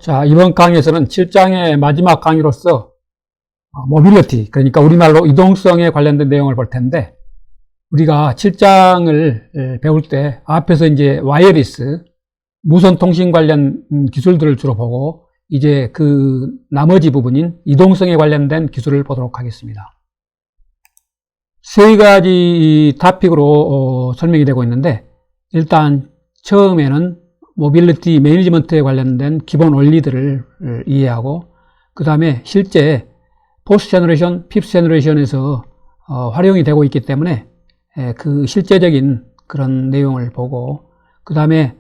자, 이번 강의에서는 7장의 마지막 강의로서 모빌리티, 그러니까 우리말로 이동성에 관련된 내용을 볼 텐데, 우리가 7장을 배울 때 앞에서 이제 와이어리스, 무선 통신 관련 기술들을 주로 보고, 이제 그 나머지 부분인 이동성에 관련된 기술을 보도록 하겠습니다. 세 가지 토픽으로 설명이 되고 있는데, 일단 처음에는 모빌리티 매니지먼트에 관련된 기본 원리들을 이해하고, 그 다음에 실제 포스트 제너레이션, 핍스 제너레이션에서 활용이 되고 있기 때문에 그 실제적인 그런 내용을 보고, 그 다음에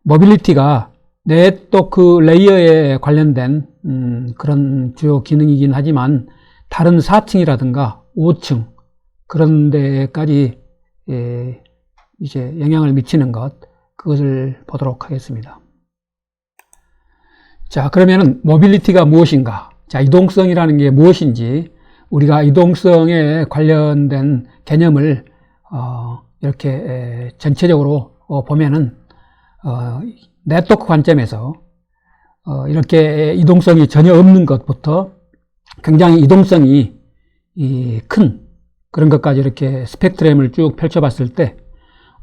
모빌리티가 네트워크 레이어에 관련된 그런 주요 기능이긴 하지만 다른 4층이라든가 5층 그런 데까지 이제 영향을 미치는 것, 그것을 보도록 하겠습니다. 자, 그러면은 모빌리티가 무엇인가? 자, 이동성이라는 게 무엇인지, 우리가 이동성에 관련된 개념을 이렇게 전체적으로 보면은 네트워크 관점에서 이렇게 이동성이 전혀 없는 것부터 굉장히 이동성이 큰 그런 것까지 이렇게 스펙트럼을 쭉 펼쳐봤을 때,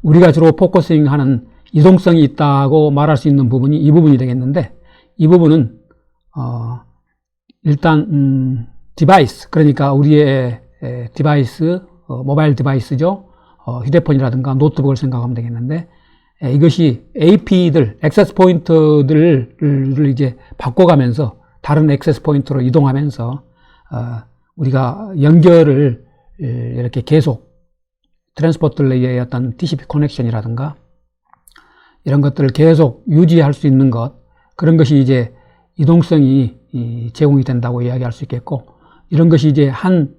우리가 주로 포커싱하는 이동성이 있다고 말할 수 있는 부분이 이 부분이 되겠는데, 이 부분은 일단 디바이스, 그러니까 우리의 디바이스, 모바일 디바이스죠. 휴대폰이라든가 노트북을 생각하면 되겠는데, 이것이 AP들, 액세스 포인트들을 이제 바꿔가면서 다른 액세스 포인트로 이동하면서 우리가 연결을 이렇게 계속 트랜스포트 레이어의 어떤 TCP 커넥션이라든가 이런 것들을 계속 유지할 수 있는 것, 그런 것이 이제 이동성이 제공이 된다고 이야기할 수 있겠고, 이런 것이 이제 한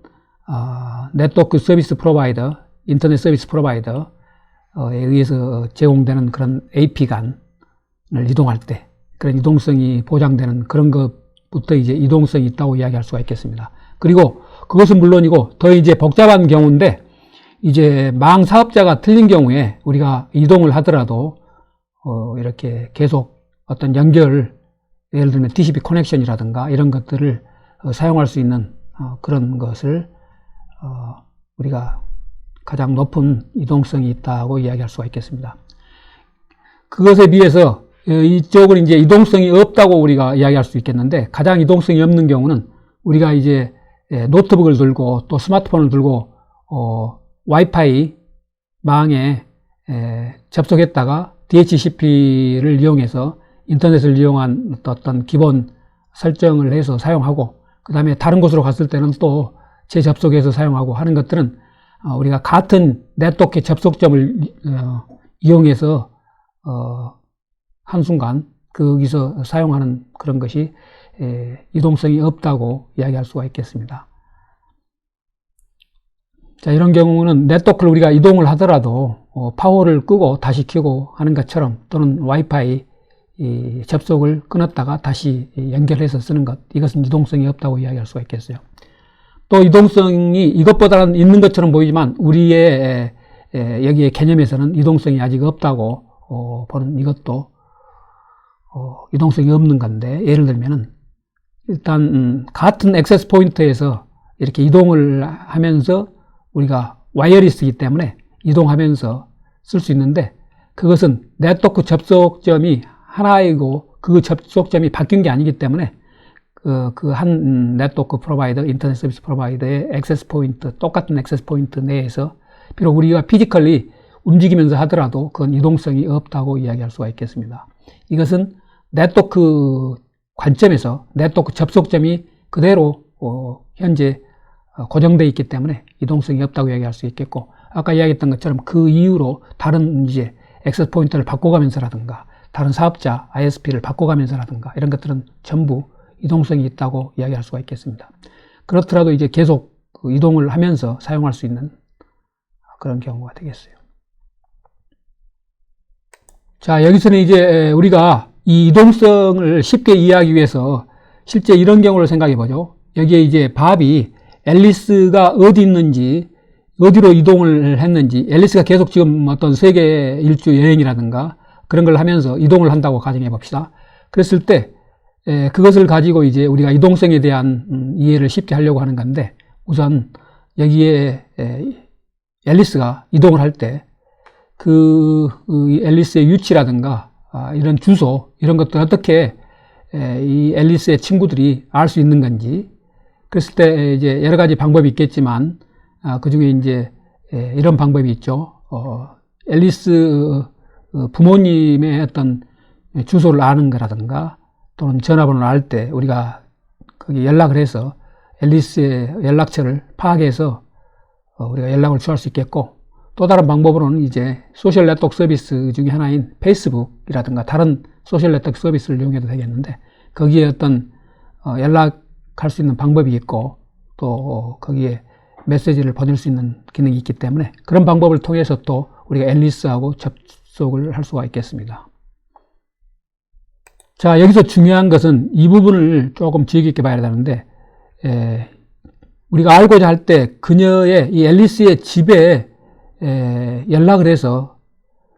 네트워크 서비스 프로바이더, 인터넷 서비스 프로바이더에 의해서 제공되는 그런 AP 간을 이동할 때 그런 이동성이 보장되는 그런 것부터 이제 이동성이 있다고 이야기할 수가 있겠습니다. 그리고 그것은 물론이고 더 이제 복잡한 경우인데, 이제 망 사업자가 틀린 경우에 우리가 이동을 하더라도 이렇게 계속 어떤 연결을, 예를 들면 TCP 커넥션이라든가 이런 것들을 사용할 수 있는 그런 것을 우리가 가장 높은 이동성이 있다고 이야기할 수가 있겠습니다. 그것에 비해서 이쪽은 이제 이동성이 없다고 우리가 이야기할 수 있겠는데, 가장 이동성이 없는 경우는 우리가 이제 노트북을 들고 또 스마트폰을 들고 와이파이 망에 접속했다가 DHCP를 이용해서 인터넷을 이용한 어떤 기본 설정을 해서 사용하고, 그 다음에 다른 곳으로 갔을 때는 또 재접속해서 사용하고 하는 것들은 우리가 같은 네트워크 접속점을 이용해서 한순간 거기서 사용하는 그런 것이 이동성이 없다고 이야기할 수가 있겠습니다. 자, 이런 경우는 네트워크를 우리가 이동을 하더라도 파워를 끄고 다시 켜고 하는 것처럼, 또는 와이파이 접속을 끊었다가 다시 연결해서 쓰는 것, 이것은 이동성이 없다고 이야기할 수가 있겠어요. 또 이동성이 이것보다는 있는 것처럼 보이지만 우리의 여기에 개념에서는 이동성이 아직 없다고 보는 이것도 이동성이 없는 건데, 예를 들면은 일단 같은 액세스 포인트에서 이렇게 이동을 하면서 우리가 와이어리스이기 때문에 이동하면서 쓸 수 있는데, 그것은 네트워크 접속점이 하나이고 그 접속점이 바뀐 게 아니기 때문에 그 한 네트워크 프로바이더, 인터넷 서비스 프로바이더의 액세스 포인트, 똑같은 액세스 포인트 내에서 비록 우리가 피지컬리 움직이면서 하더라도 그건 이동성이 없다고 이야기할 수가 있겠습니다. 이것은 네트워크 관점에서 네트워크 접속점이 그대로 현재 고정되어 있기 때문에 이동성이 없다고 이야기할 수 있겠고, 아까 이야기했던 것처럼 그 이후로 다른 이제 액세스 포인트를 바꿔가면서라든가 다른 사업자 ISP를 바꿔가면서라든가 이런 것들은 전부 이동성이 있다고 이야기할 수가 있겠습니다. 그렇더라도 이제 계속 이동을 하면서 사용할 수 있는 그런 경우가 되겠어요. 자, 여기서는 이제 우리가 이 이동성을 쉽게 이해하기 위해서 실제 이런 경우를 생각해 보죠. 여기에 이제 밥이 앨리스가 어디 있는지, 어디로 이동을 했는지, 앨리스가 계속 지금 어떤 세계 일주 여행이라든가 그런 걸 하면서 이동을 한다고 가정해 봅시다. 그랬을 때 그것을 가지고 이제 우리가 이동성에 대한 이해를 쉽게 하려고 하는 건데, 우선 여기에 앨리스가 이동을 할 때 그 앨리스의 위치라든가 이런 주소 이런 것들 어떻게 이 앨리스의 친구들이 알 수 있는 건지, 그랬을 때 이제 여러 가지 방법이 있겠지만 그 중에 이제 이런 방법이 있죠. 앨리스 부모님의 어떤 주소를 아는 거라든가 또는 전화번호를 알 때 우리가 거기 연락을 해서 앨리스의 연락처를 파악해서 우리가 연락을 취할 수 있겠고, 또 다른 방법으로는 이제 소셜 네트워크 서비스 중에 하나인 페이스북이라든가 다른 소셜 네트워크 서비스를 이용해도 되겠는데, 거기에 어떤 연락할 수 있는 방법이 있고 또 거기에 메시지를 보낼 수 있는 기능이 있기 때문에 그런 방법을 통해서 또 우리가 앨리스하고 접속을 할 수가 있겠습니다. 자, 여기서 중요한 것은 이 부분을 조금 주의 깊게 봐야 되는데, 우리가 알고자 할 때 그녀의 이 앨리스의 집에 연락을 해서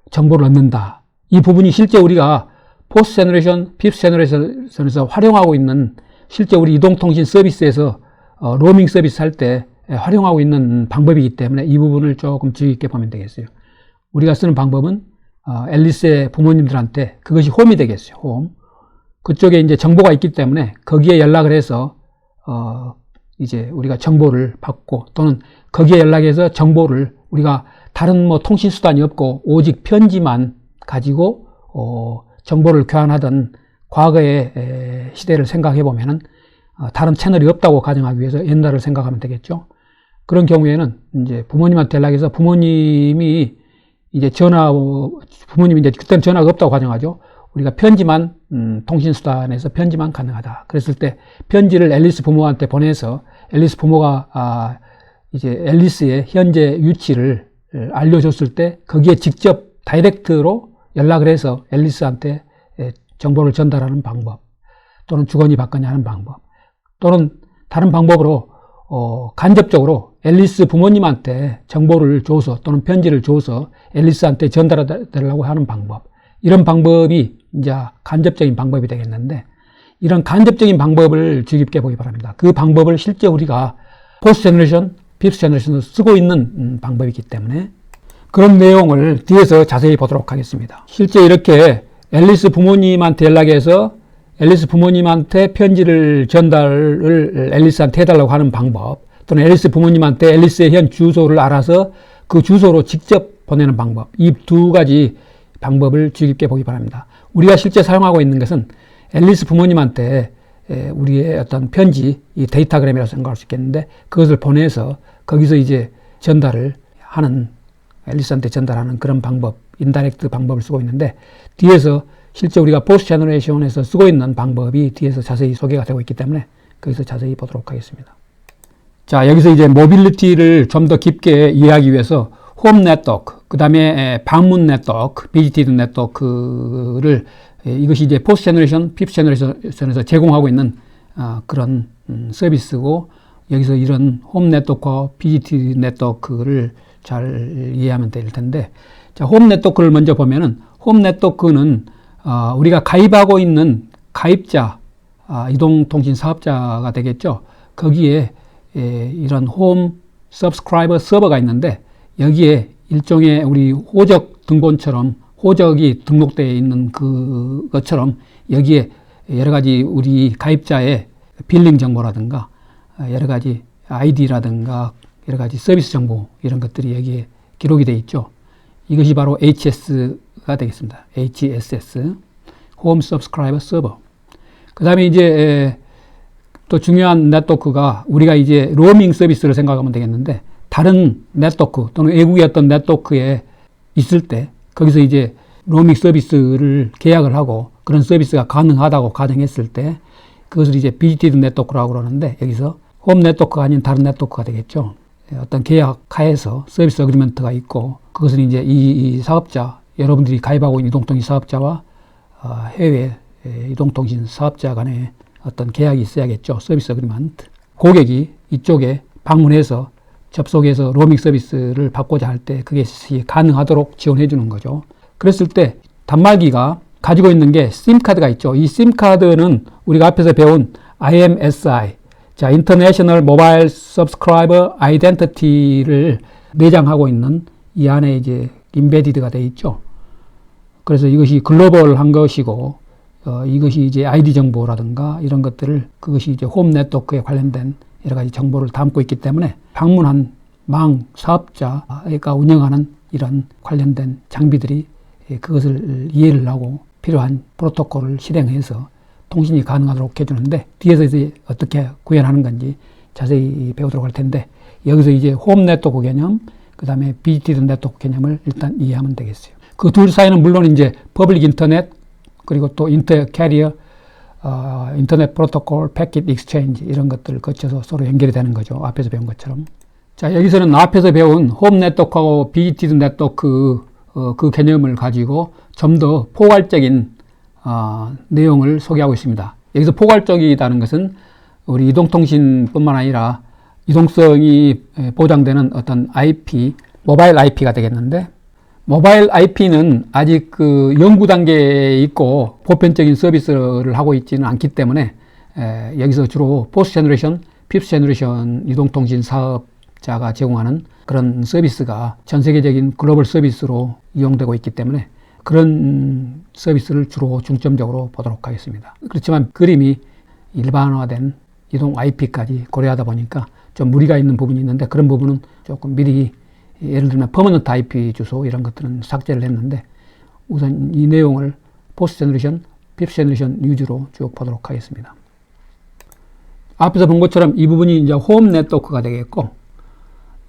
정보를 얻는다. 이 부분이 실제 우리가 포스트 제너레이션, 핍스 제너레이션에서 활용하고 있는 실제 우리 이동통신 서비스에서 로밍 서비스 할 때 활용하고 있는 방법이기 때문에 이 부분을 조금 주의 깊게 보면 되겠어요. 우리가 쓰는 방법은 앨리스의 부모님들한테 그것이 홈이 되겠어요. 홈. 그쪽에 이제 정보가 있기 때문에 거기에 연락을 해서 이제 우리가 정보를 받고, 또는 거기에 연락해서 정보를 우리가 다른 뭐 통신 수단이 없고 오직 편지만 가지고 정보를 교환하던 과거의 시대를 생각해 보면은 다른 채널이 없다고 가정하기 위해서 옛날을 생각하면 되겠죠. 그런 경우에는 이제 부모님한테 연락해서 부모님이 이제 부모님이 이제 그때는 전화가 없다고 가정하죠. 우리가 편지만 통신 수단에서 편지만 가능하다. 그랬을 때 편지를 앨리스 부모한테 보내서 앨리스 부모가 이제 앨리스의 현재 위치를 알려줬을 때 거기에 직접 다이렉트로 연락을 해서 앨리스한테 정보를 전달하는 방법, 또는 주거니 받거니 하는 방법, 또는 다른 방법으로 간접적으로 앨리스 부모님한테 정보를 줘서 또는 편지를 줘서 앨리스한테 전달하려고 하는 방법, 이런 방법이 이제 간접적인 방법이 되겠는데, 이런 간접적인 방법을 주의 깊게 보기 바랍니다. 그 방법을 실제 우리가 포스트 제너레이션, 핍스 제너레이션으로 쓰고 있는 방법이기 때문에 그런 내용을 뒤에서 자세히 보도록 하겠습니다. 실제 이렇게 앨리스 부모님한테 연락해서 앨리스 부모님한테 편지를 전달을 앨리스한테 해달라고 하는 방법, 또는 앨리스 부모님한테 앨리스의 현 주소를 알아서 그 주소로 직접 보내는 방법, 이 두 가지 방법을 주의 깊게 보기 바랍니다. 우리가 실제 사용하고 있는 것은 앨리스 부모님한테 우리의 어떤 편지, 이 데이터그램이라고 생각할 수 있겠는데, 그것을 보내서 거기서 이제 전달을 하는, 앨리스한테 전달하는 그런 방법, 인다이렉트 방법을 쓰고 있는데, 뒤에서 실제 우리가 포스트 제너레이션에서 쓰고 있는 방법이 뒤에서 자세히 소개가 되고 있기 때문에 거기서 자세히 보도록 하겠습니다. 자, 여기서 이제 모빌리티를 좀 더 깊게 이해하기 위해서 홈 네트워크, 그 다음에 방문 네트워크, 비지티드 네트워크를 이것이 이제 포스트 제너레이션, 핍스 제너레이션에서 제공하고 있는 그런 서비스고, 여기서 이런 홈 네트워크와 비지티드 네트워크를 잘 이해하면 될 텐데, 자, 홈 네트워크를 먼저 보면은, 홈 네트워크는 우리가 가입하고 있는 가입자, 이동통신 사업자가 되겠죠. 거기에 이런 홈 서브스크라이버 서버가 있는데, 여기에 일종의 우리 호적 등본처럼 호적이 등록되어 있는 그것처럼 여기에 여러 가지 우리 가입자의 빌링 정보라든가 여러 가지 아이디라든가 여러 가지 서비스 정보, 이런 것들이 여기에 기록이 되어 있죠. 이것이 바로 HS가 되겠습니다. HSS, Home Subscriber Server. 그 다음에 이제 또 중요한 네트워크가 우리가 이제 로밍 서비스를 생각하면 되겠는데, 다른 네트워크 또는 외국의 어떤 네트워크에 있을 때 거기서 이제 로밍 서비스를 계약을 하고 그런 서비스가 가능하다고 가정했을 때 그것을 이제 비지티드 네트워크라고 그러는데, 여기서 홈 네트워크가 아닌 다른 네트워크가 되겠죠. 어떤 계약하에서 서비스 어그리먼트가 있고, 그것은 이제 이 사업자, 여러분들이 가입하고 있는 이동통신 사업자와 해외 이동통신 사업자 간에 어떤 계약이 있어야겠죠. 서비스 어그리먼트. 고객이 이쪽에 방문해서 접속해서 로밍 서비스를 받고자 할 때 그게 가능하도록 지원해 주는 거죠. 그랬을 때 단말기가 가지고 있는 게 심카드가 있죠. 이 심카드는 우리가 앞에서 배운 IMSI, 자, International Mobile Subscriber Identity를 내장하고 있는 이 안에 이제 인베디드가 되어 있죠. 그래서 이것이 글로벌한 것이고, 이것이 이제 아이디 정보라든가 이런 것들을 그것이 이제 홈 네트워크에 관련된 여러 가지 정보를 담고 있기 때문에 방문한 망 사업자가 운영하는 이런 관련된 장비들이 그것을 이해를 하고 필요한 프로토콜을 실행해서 통신이 가능하도록 해주는데, 뒤에서 이제 어떻게 구현하는 건지 자세히 배우도록 할 텐데, 여기서 이제 홈 네트워크 개념, 그 다음에 BGP 네트워크 개념을 일단 이해하면 되겠어요. 그 둘 사이는 물론 이제 퍼블릭 인터넷, 그리고 또 인터 캐리어, 인터넷 프로토콜, 패킷 익스체인지 이런 것들을 거쳐서 서로 연결이 되는 거죠. 앞에서 배운 것처럼. 자, 여기서는 앞에서 배운 홈 네트워크하고 BGP 네트워크 그 개념을 가지고 좀 더 포괄적인 내용을 소개하고 있습니다. 여기서 포괄적이라는 것은 우리 이동통신뿐만 아니라 이동성이 보장되는 어떤 IP, 모바일 IP가 되겠는데, 모바일 IP는 아직 그 연구 단계에 있고 보편적인 서비스를 하고 있지는 않기 때문에 여기서 주로 포스트 제너레이션, 피프스 제너레이션 이동통신 사업자가 제공하는 그런 서비스가 전 세계적인 글로벌 서비스로 이용되고 있기 때문에 그런 서비스를 주로 중점적으로 보도록 하겠습니다. 그렇지만 그림이 일반화된 이동 IP까지 고려하다 보니까 좀 무리가 있는 부분이 있는데, 그런 부분은 조금 미리, 예를 들면 퍼머넌트 IP 주소 이런 것들은 삭제를 했는데, 우선 이 내용을 포스트 제너레이션, 피프스 제너레이션 위주로 쭉 보도록 하겠습니다. 앞에서 본 것처럼 이 부분이 이제 홈 네트워크가 되겠고,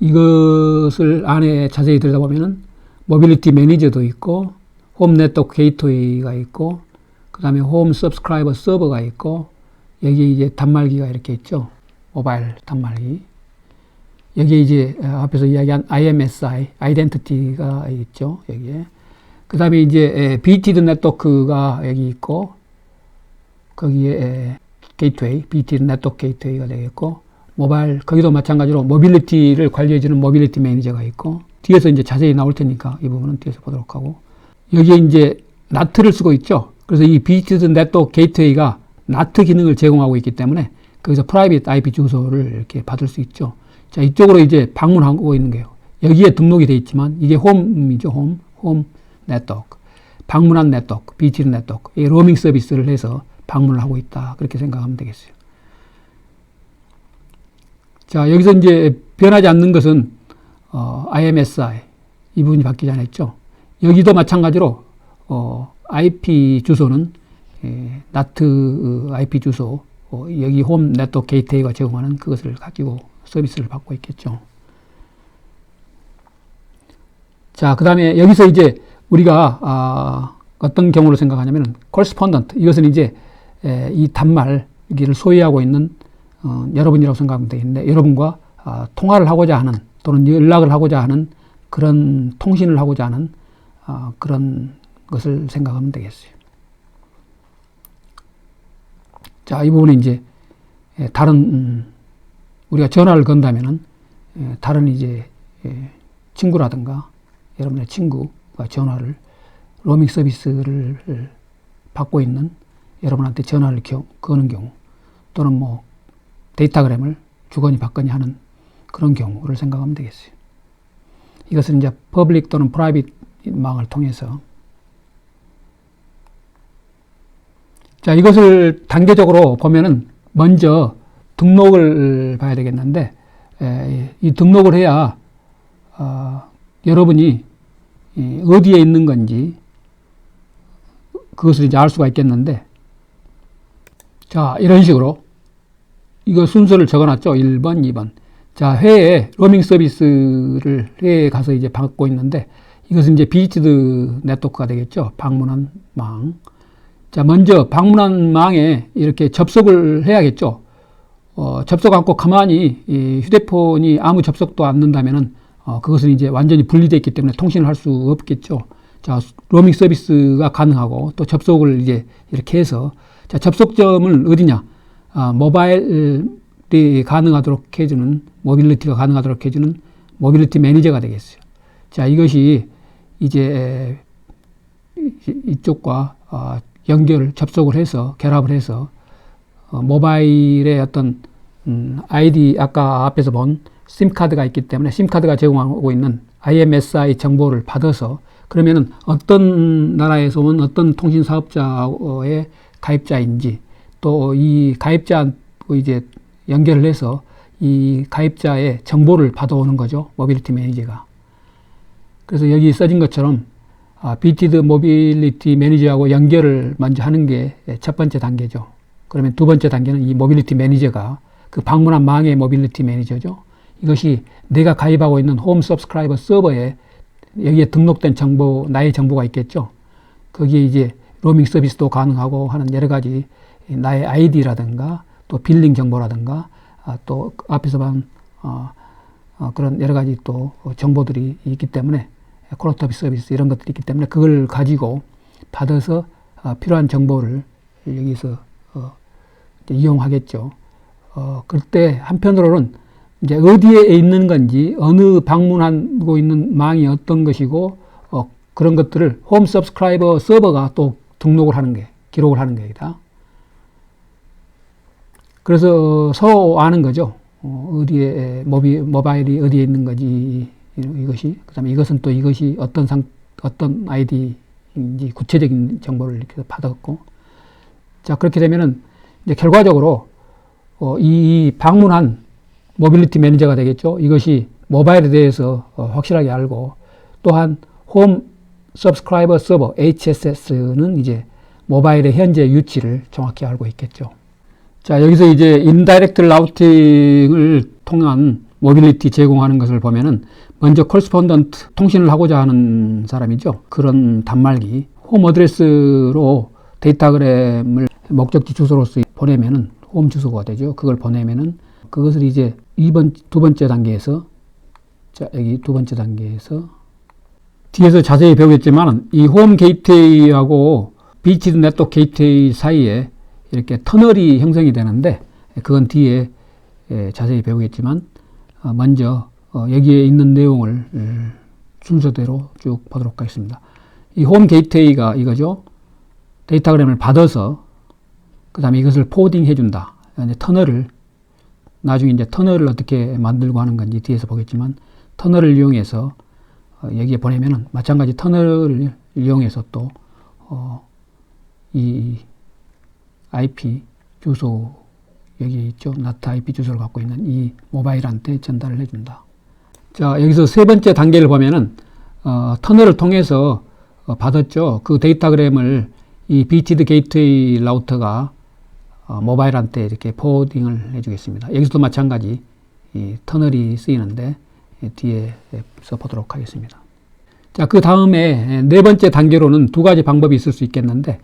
이것을 안에 자세히 들여다보면은 모빌리티 매니저도 있고, 홈 네트워크 게이트웨이가 있고, 그 다음에 홈 서브스크라이버 서버가 있고, 여기 이제 단말기가 이렇게 있죠. 모바일 단말기. 여기에 이제 앞에서 이야기한 IMSI, 아이덴티티가 있죠. 여기에. 그 다음에 이제 BTD 네트워크가 여기 있고, 거기에 게이트웨이, BTD 네트워크 게이트웨이가 되겠고, 모바일, 거기도 마찬가지로 모빌리티를 관리해주는 모빌리티 매니저가 있고, 뒤에서 이제 자세히 나올 테니까 이 부분은 뒤에서 보도록 하고, 여기에 이제 NAT를 쓰고 있죠. 그래서 이 BTD 네트워크 게이트웨이가 NAT 기능을 제공하고 있기 때문에 거기서 프라이빗 IP 주소를 이렇게 받을 수 있죠. 자, 이쪽으로 이제 방문하고 있는 거예요. 여기에 등록이 되어 있지만 이게 홈이죠. 홈 네트워크. 방문한 네트워크, BTD 네트워크. 이 로밍 서비스를 해서 방문을 하고 있다. 그렇게 생각하면 되겠어요. 자, 여기서 이제 변하지 않는 것은 IMSI 이 부분이 바뀌지 않았죠. 여기도 마찬가지로 IP 주소는 NAT IP 주소, 여기 홈 네트워크 게이트웨이가 제공하는 그것을 가지고 서비스를 받고 있겠죠. 자, 그 다음에 여기서 이제 우리가 어떤 경우를 생각하냐면 correspondent, 이것은 이제 이 단말기를 소유하고 있는 여러분이라고 생각하면 되겠는데, 여러분과 통화를 하고자 하는 또는 연락을 하고자 하는 그런 통신을 하고자 하는 그런 것을 생각하면 되겠어요. 자, 이 부분은 이제 다른 우리가 전화를 건다면은 다른 이제 친구라든가 여러분의 친구가 전화를 로밍 서비스를 받고 있는 여러분한테 전화를 거는 경우, 또는 뭐 데이터그램을 주거니 받거니 하는 그런 경우를 생각하면 되겠어요. 이것은 이제 퍼블릭 또는 프라이빗 망을 통해서. 자, 이것을 단계적으로 보면은 먼저 등록을 봐야 되겠는데, 이 등록을 해야 여러분이 어디에 있는 건지 그것을 이제 알 수가 있겠는데, 자, 이런 식으로 이거 순서를 적어놨죠. 1번, 2번. 자, 회에 로밍 서비스를 회에 가서 이제 받고 있는데, 이것은 이제 비지드 네트워크가 되겠죠. 방문한 망. 자, 먼저 방문한 망에 이렇게 접속을 해야겠죠. 접속 않고 가만히 이 휴대폰이 아무 접속도 않는다면은 그것은 이제 완전히 분리되어 있기 때문에 통신을 할 수 없겠죠. 자, 로밍 서비스가 가능하고 또 접속을 이제 이렇게 해서, 자, 접속점은 어디냐? 모바일이 가능하도록 해주는, 모빌리티가 가능하도록 해주는 모빌리티 매니저가 되겠어요. 자, 이것이 이제 이쪽과 접속을 해서 결합을 해서 모바일의 어떤 아이디 아까 앞에서 본 심카드가 있기 때문에 심카드가 제공하고 있는 IMSI 정보를 받아서 그러면은 어떤 나라에서 온 어떤 통신 사업자의 가입자인지 또 이 가입자 이제 연결을 해서 이 가입자의 정보를 받아오는 거죠. 모빌리티 매니저가. 그래서 여기 써진 것처럼 BTD 모빌리티 매니저하고 연결을 먼저 하는 게 첫 번째 단계죠. 그러면 두 번째 단계는 이 모빌리티 매니저가 그 방문한 망의 모빌리티 매니저죠. 이것이 내가 가입하고 있는 홈 서브스크라이버 서버에 여기에 등록된 정보, 나의 정보가 있겠죠. 거기에 이제 로밍 서비스도 가능하고 하는 여러 가지 나의 아이디라든가 또 빌링 정보라든가 또 앞에서 본 그런 여러 가지 또 정보들이 있기 때문에 콜옵터비 서비스 이런 것들이 있기 때문에 그걸 가지고 받아서 필요한 정보를 여기서 이용하겠죠. 그때 한편으로는 이제 어디에 있는 건지 어느 방문하고 있는 망이 어떤 것이고 그런 것들을 홈 서브스크라이버 서버가 또 등록을 하는 게 기록을 하는 겁니다. 그래서 서로 아는 거죠. 어디에 모바일이 어디에 있는 건지 이것이 그다음에 이것은 또 이것이 어떤 아이디인지 구체적인 정보를 이렇게 받았고 자 그렇게 되면은 이제 결과적으로 이 방문한 모빌리티 매니저가 되겠죠. 이것이 모바일에 대해서 확실하게 알고 또한 홈 서브스크라이버 서버 HSS는 이제 모바일의 현재 위치를 정확히 알고 있겠죠. 자, 여기서 이제 인다이렉트 라우팅을 통한 모빌리티 제공하는 것을 보면은 먼저 코레스폰던트 통신을 하고자 하는 사람이죠. 그런 단말기 홈 어드레스로 데이터그램을 목적지 주소로서 보내면은 홈 주소가 되죠. 그걸 보내면은 그것을 이제 두 번째 단계에서 자, 여기 두 번째 단계에서 뒤에서 자세히 배우겠지만 이 홈 게이트웨이하고 BTD 네트워크 게이트웨이 사이에 이렇게 터널이 형성이 되는데 그건 뒤에 자세히 배우겠지만 먼저 여기에 있는 내용을 순서대로 쭉 보도록 하겠습니다. 이 홈 게이트웨이가 이거죠. 데이터그램을 받아서 그 다음에 이것을 포워딩 해준다. 터널을 나중에 이제 터널을 어떻게 만들고 하는 건지 뒤에서 보겠지만 터널을 이용해서 여기에 보내면은 마찬가지 터널을 이용해서 또 이 IP 주소 여기 있죠. NAT IP 주소를 갖고 있는 이 모바일한테 전달을 해준다. 자 여기서 세 번째 단계를 보면은 터널을 통해서 받았죠. 그 데이터그램을 이 BTD 게이트웨이 라우터가 모바일한테 이렇게 포워딩을 해주겠습니다. 여기서도 마찬가지 이 터널이 쓰이는데 뒤에서 보도록 하겠습니다. 자, 그 다음에 네 번째 단계로는 두 가지 방법이 있을 수 있겠는데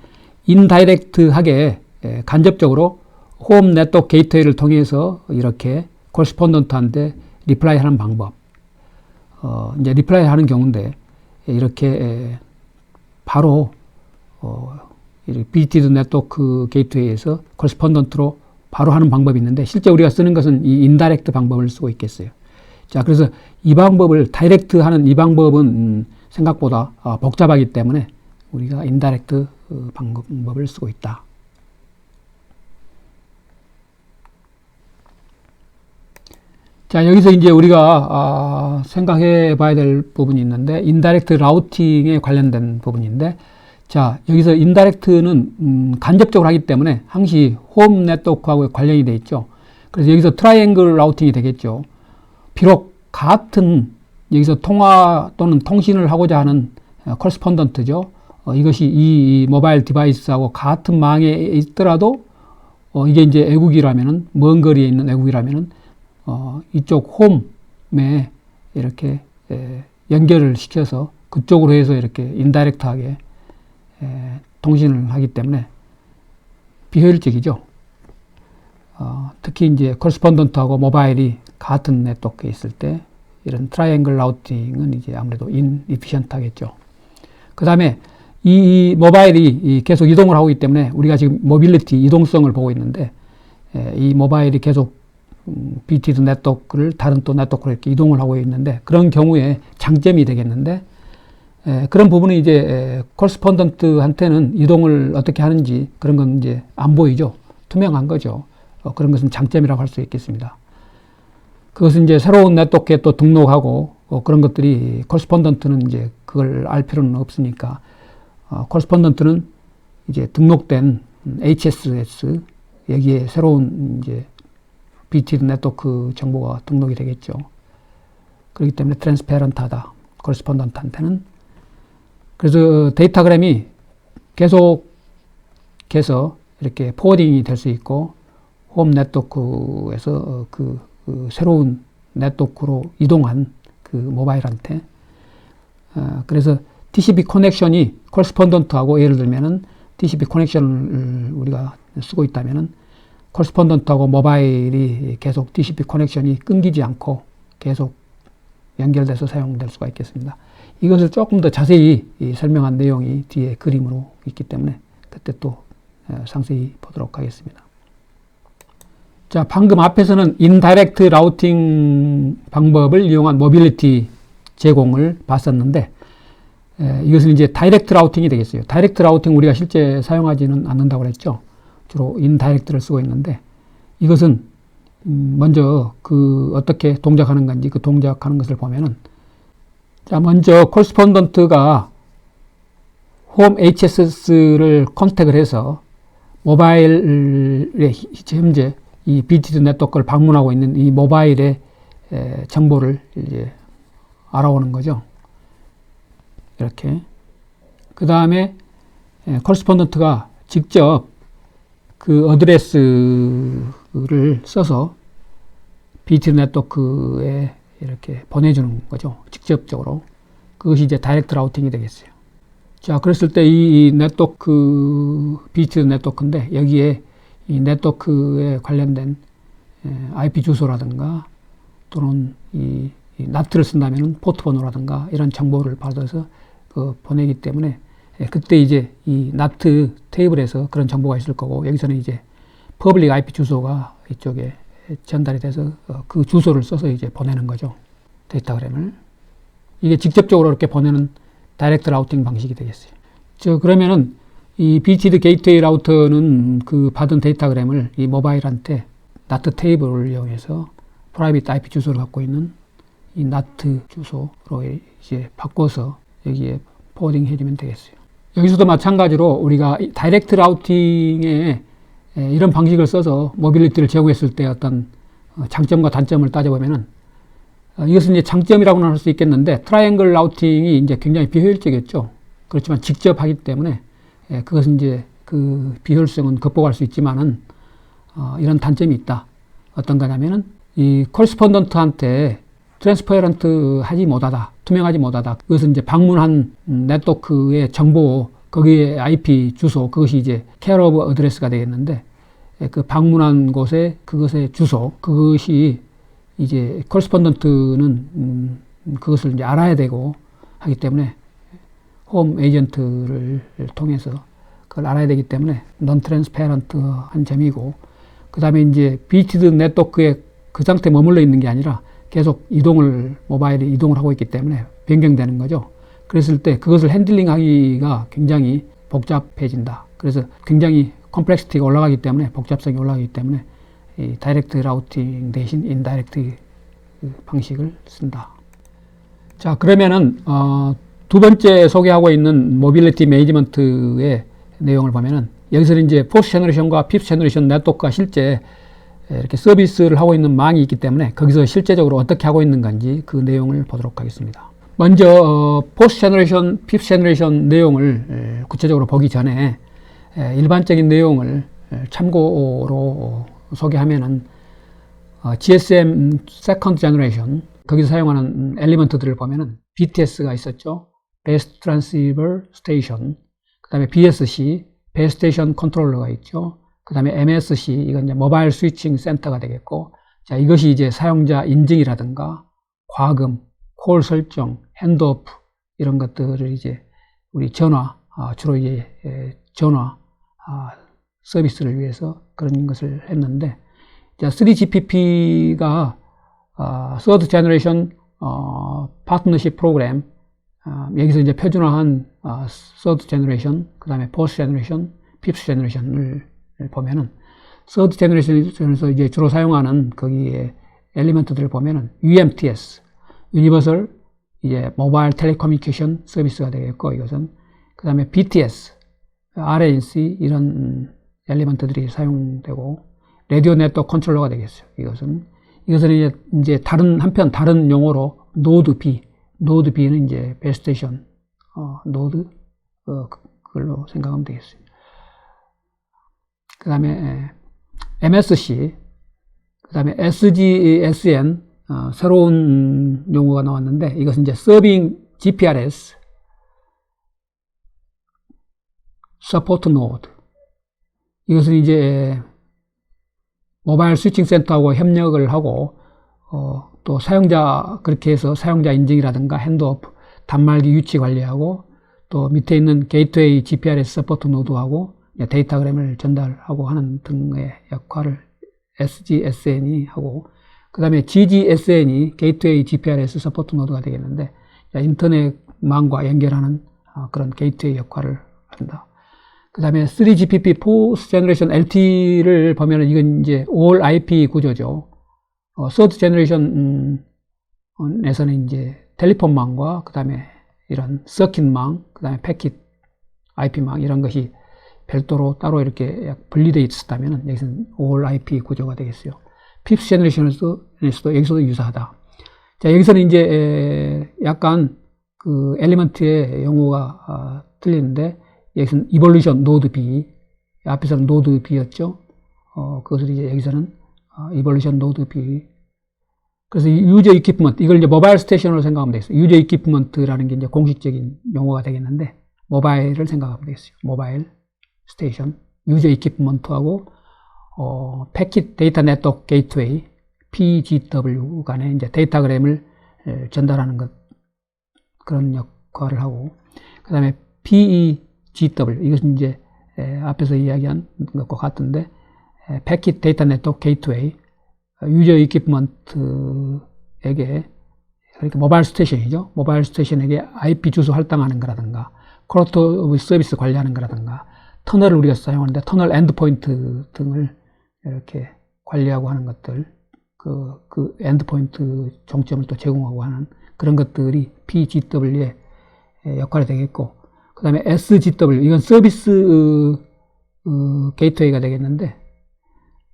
인다이렉트하게 간접적으로 홈 네트워크 게이트웨이를 통해서 이렇게 코레스폰던트한테 리플라이 하는 방법. 이제 리플라이 하는 경우인데 이렇게 바로 BTD 네트워크 게이트웨이에서 코레스폰던트로 바로 하는 방법이 있는데 실제 우리가 쓰는 것은 이 인다이렉트 방법을 쓰고 있겠어요. 자, 그래서 이 방법을 다이렉트 하는 이 방법은 생각보다 복잡하기 때문에 우리가 인다이렉트 방법을 쓰고 있다. 자, 여기서 이제 우리가 생각해 봐야 될 부분이 있는데 인다이렉트 라우팅에 관련된 부분인데 자, 여기서 인다이렉트는 간접적으로 하기 때문에 항시 홈 네트워크하고 관련이 되어 있죠. 그래서 여기서 트라이앵글 라우팅이 되겠죠. 비록 같은 여기서 통화 또는 통신을 하고자 하는 코레스폰던트죠. 이것이 이 모바일 디바이스하고 같은 망에 있더라도 이게 이제 애국이라면은 먼 거리에 있는 애국이라면은 이쪽 홈에 이렇게 연결을 시켜서 그쪽으로 해서 이렇게 인다이렉트하게 통신을 하기 때문에 비효율적이죠. 특히 이제 코레스폰던트하고 모바일이 같은 네트워크에 있을 때 이런 트라이앵글 라우팅은 이제 아무래도 인이피션트하겠죠. 그 다음에 이 모바일이 계속 이동을 하고 있기 때문에 우리가 지금 모빌리티 이동성을 보고 있는데 이 모바일이 계속 BTD 네트워크를 다른 또 네트워크로 이렇게 이동을 하고 있는데 그런 경우에 장점이 되겠는데 그런 부분은 이제 코레스폰던트한테는 이동을 어떻게 하는지 그런 건 이제 안 보이죠. 투명한 거죠. 그런 것은 장점이라고 할 수 있겠습니다. 그것은 이제 새로운 네트워크에 또 등록하고 그런 것들이 코레스폰던트는 이제 그걸 알 필요는 없으니까 코레스폰던트는 이제 등록된 HSS 여기에 새로운 이제 BT 네트워크 정보가 등록이 되겠죠. 그렇기 때문에 트랜스페런트하다. 코레스폰던트한테는. 그래서 데이터그램이 계속해서 이렇게 포워딩이 될 수 있고 홈 네트워크에서 그 새로운 네트워크로 이동한 그 모바일한테 그래서 TCP 커넥션이 코레스폰던트하고 예를 들면은 TCP 커넥션을 우리가 쓰고 있다면은 코레스폰던트하고 모바일이 계속 TCP 커넥션이 끊기지 않고 계속 연결돼서 사용될 수가 있겠습니다. 이것을 조금 더 자세히 설명한 내용이 뒤에 그림으로 있기 때문에 그때 또 상세히 보도록 하겠습니다. 자, 방금 앞에서는 인다이렉트 라우팅 방법을 이용한 모빌리티 제공을 봤었는데 이것은 이제 다이렉트 라우팅이 되겠어요. 다이렉트 라우팅 우리가 실제 사용하지는 않는다고 그랬죠. 주로 인다이렉트를 쓰고 있는데 이것은 먼저 그 어떻게 동작하는 건지 그 동작하는 것을 보면은 자, 먼저 코레스폰던트가 홈 HSS를 컨택을 해서 모바일에 현재 이 BT 네트워크를 방문하고 있는 이 모바일의 정보를 이제 알아오는 거죠. 이렇게. 그 다음에 코레스폰던트가 직접 그 어드레스를 써서 BT 네트워크에 이렇게 보내주는 거죠. 직접적으로. 그것이 이제 다이렉트 라우팅이 되겠어요. 자, 그랬을 때 이 네트워크, BT 네트워크인데 여기에 이 네트워크에 관련된 IP 주소라든가 또는 이 NAT를 쓴다면 포트 번호라든가 이런 정보를 받아서 보내기 때문에 그때 이제 이 NAT 테이블에서 그런 정보가 있을 거고 여기서는 이제 퍼블릭 IP 주소가 이쪽에 전달이 돼서 그 주소를 써서 이제 보내는 거죠. 데이터그램을. 이게 직접적으로 이렇게 보내는 다이렉트 라우팅 방식이 되겠어요. 그러면은 이 BTD 게이트웨이 라우터는 그 받은 데이터그램을 이 모바일한테 NAT 테이블을 이용해서 프라이빗 IP 주소를 갖고 있는 이 NAT 주소로 이제 바꿔서 여기에 포워딩 해주면 되겠어요. 여기서도 마찬가지로 우리가 다이렉트 라우팅에 이런 방식을 써서 모빌리티를 제공했을 때 어떤 장점과 단점을 따져보면은 이것은 이제 장점이라고는 할 수 있겠는데 트라이앵글 라우팅이 이제 굉장히 비효율적이었죠. 그렇지만 직접 하기 때문에 그것은 이제 그 비효율성은 극복할 수 있지만은 이런 단점이 있다. 어떤 거냐면은 이 코레스폰던트한테 트랜스퍼런트 하지 못하다, 투명하지 못하다. 그것은 이제 방문한 네트워크의 정보, 거기에 IP 주소, 그것이 이제 care of address가 되겠는데 그 방문한 곳에 그것의 주소, 그것이 이제 코레스폰던트는 그것을 이제 알아야 되고 하기 때문에 홈 에이전트를 통해서 그걸 알아야 되기 때문에 non transparent한 점이고 그 다음에 이제 BT 네트워크에 그 상태에 머물러 있는 게 아니라 계속 모바일이 이동을 하고 있기 때문에 변경되는 거죠. 그랬을 때 그것을 핸들링 하기가 굉장히 복잡해진다. 그래서 굉장히 컴플렉시티가 올라가기 때문에 복잡성이 올라가기 때문에 이 다이렉트 라우팅 대신 인다이렉트 방식을 쓴다. 자, 그러면은 두 번째 소개하고 있는 모빌리티 매니지먼트의 내용을 보면은 여기서는 이제 포스트 제너레이션과 피프트 제너레이션 네트워크가 실제 이렇게 서비스를 하고 있는 망이 있기 때문에 거기서 실제적으로 어떻게 하고 있는 건지 그 내용을 보도록 하겠습니다. 먼저 포스트 제너레이션, 피프트 제너레이션 내용을 구체적으로 보기 전에 일반적인 내용을 참고로 소개하면은 GSM 세컨드 제너레이션 거기서 사용하는 엘리먼트들을 보면은 BTS가 있었죠. Base Transceiver Station, 그 다음에 BSC, Base Station Controller가 있죠. 그 다음에 MSC, 이건 이제 모바일 스위칭 센터가 되겠고, 자, 이것이 이제 사용자 인증이라든가 과금, 콜 설정, 핸드오프 이런 것들을 이제 우리 전화, 주로 이제 전화 서비스를 위해서 그런 것을 했는데, 자, 3GPP가 Third Generation Partnership Program 여기서 이제 표준화한 third generation, 그 다음에 fourth generation, fifth generation을 보면은 third generation에서 이제 주로 사용하는 거기에 엘리먼트들을 보면은 UMTS, Universal 이제 모바일 텔레커뮤니케이션 서비스가 되겠고, 이것은 그 다음에 BTS, RANC 이런 엘리먼트들이 사용되고, 라디오 네트워크 컨트롤러가 되겠어요. 이것은 이제 다른 용어로 노드 B는 이제 베이스 스테이션 노드 그걸로 생각하면 되겠어요. 그 다음에 MSC, 그 다음에 SGSN 새로운 용어가 나왔는데, 이것은 이제 Serving GPRS Support Node. 이것은 이제 모바일 스위칭 센터하고 협력을 하고, 또 그렇게 해서 사용자 인증이라든가 핸드오프, 단말기 위치 관리하고, 또 밑에 있는 게이트웨이 GPRS 서포트 노드하고 데이터그램을 전달하고 하는 등의 역할을 SGSN이 하고, 그 다음에 GGSN이 게이트웨이 GPRS 서포트 노드가 되겠는데, 인터넷망과 연결하는 그런 게이트웨이 역할을 한다. 그 다음에 3GPP, 4th Generation LTE를 보면은 이건 이제 All IP 구조죠. Third Generation 에서는 이제 텔레폰망과 그 다음에 이런 서킷망, 그 다음에 패킷 IP망 이런 것이 별도로 따로 이렇게 분리되어 있었다면은 여기서는 All IP 구조가 되겠어요. 5th Generation에서도 여기서도 유사하다. 자, 여기서는 이제 약간 그 엘리먼트의 용어가 틀리는데, 여기서는 Evolution Node B, 앞에서는 Node B였죠. 그것을 이제 여기서는 Evolution Node B. 그래서 유저 이퀴프먼트, 이걸 이제 모바일 스테이션으로 생각하면 되겠어요. 유저 이퀴프먼트라는 게 이제 공식적인 용어가 되겠는데, 모바일을 생각하면 되겠어요. 모바일 스테이션, 유저 이퀴프먼트하고 패킷 데이터 네트워크 게이트웨이 PGW 간에 이제 데이터그램을 전달하는 것, 그런 역할을 하고, 그 다음에 PEGW, 이것은 이제 앞에서 이야기한 것과 같은데, 패킷 데이터 네트워크 게이트웨이, 유저 이퀴프먼트에게, 그러니까 모바일 스테이션이죠. 모바일 스테이션에게 IP 주소 할당하는 거라든가, 퀄리티 오브 서비스 관리하는 거라든가, 터널을 우리가 사용하는데 터널 엔드포인트 등을 이렇게 관리하고 하는 것들, 그 엔드포인트 종점을 또 제공하고 하는 그런 것들이 PGW의 역할이 되겠고, 그 다음에 SGW, 이건 서비스 게이트웨이가 되겠는데,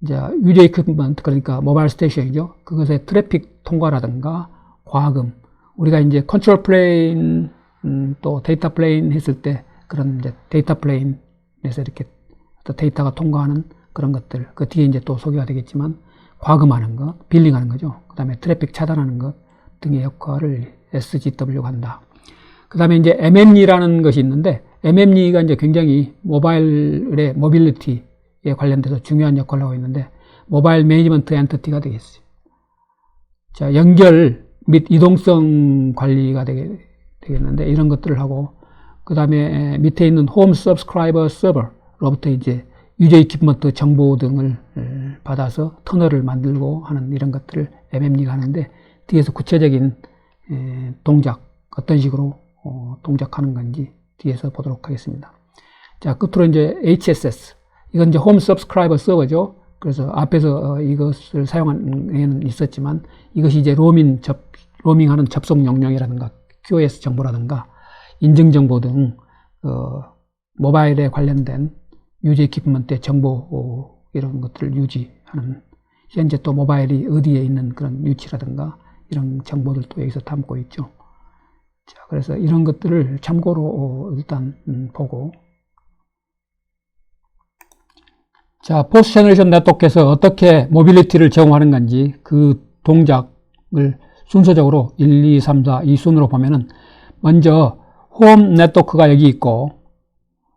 이제 유저 이퀴프먼트, 그러니까 모바일 스테이션이죠. 그것의 트래픽 통과라든가 과금, 우리가 이제 컨트롤 플레인 또 데이터 플레인 했을 때 그런 이제 데이터 플레인에서 이렇게 데이터가 통과하는 그런 것들, 그 뒤에 이제 또 소개가 되겠지만 과금하는 것, 빌링하는 거죠. 그 다음에 트래픽 차단하는 것 등의 역할을 SGW가 한다. 그 다음에 이제 MME라는 것이 있는데, MME가 이제 굉장히 모바일의 모빌리티에 관련돼서 중요한 역할을 하고 있는데, 모바일 매니지먼트 엔티티가 되겠어요. 자, 연결 및 이동성 관리가 되겠는데, 이런 것들을 하고, 그 다음에 밑에 있는 홈 서브스크라이버 서버로부터 이제 유저 이퀴프먼트 정보 등을 받아서 터널을 만들고 하는 이런 것들을 MME가 하는데, 뒤에서 구체적인 동작, 어떤 식으로 동작하는 건지 뒤에서 보도록 하겠습니다. 자, 끝으로 이제 HSS. 이건 이제 홈 서브스크라이버 서버죠. 그래서 앞에서 이것을 사용한 예는 있었지만, 이것이 이제 로밍하는 접속 용량이라든가 QoS 정보라든가 인증 정보 등 모바일에 관련된 유저 이퀴프먼트의 정보 이런 것들을 유지하는, 현재 또 모바일이 어디에 있는 그런 위치라든가 이런 정보들도 여기서 담고 있죠. 자, 그래서 이런 것들을 참고로 일단 보고, 자, 포스트 제너레이션 네트워크에서 어떻게 모빌리티를 제공하는 건지 그 동작을 순서적으로 1, 2, 3, 4 이 순으로 보면은, 먼저 홈 네트워크가 여기 있고,